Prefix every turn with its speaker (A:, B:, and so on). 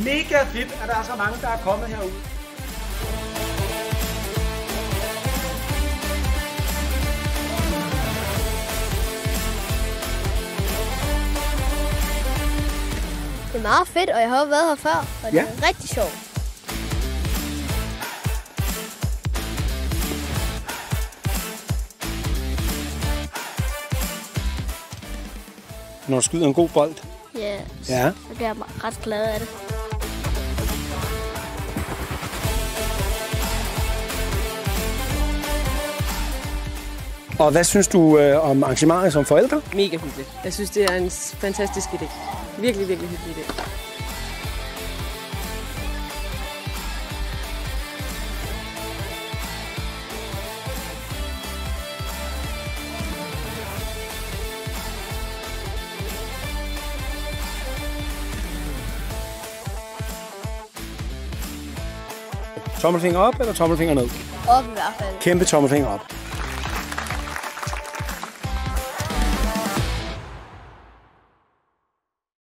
A: mega fedt, at der er så mange, der er kommet herude.
B: Det er meget fedt, og jeg har været her før, og det er rigtig sjovt.
A: Når du skyder en god bold.
B: Ja,
A: Ja.
B: så bliver jeg ret glad af det.
A: Og hvad synes du om arrangementet som forældre?
C: Mega hyggeligt. Jeg synes, det er en fantastisk idé. Virkelig, virkelig hyggelig idé.
A: Tommelfinger op eller tommelfinger ned?
B: Op i hvert fald.
A: Kæmpe tommelfinger op.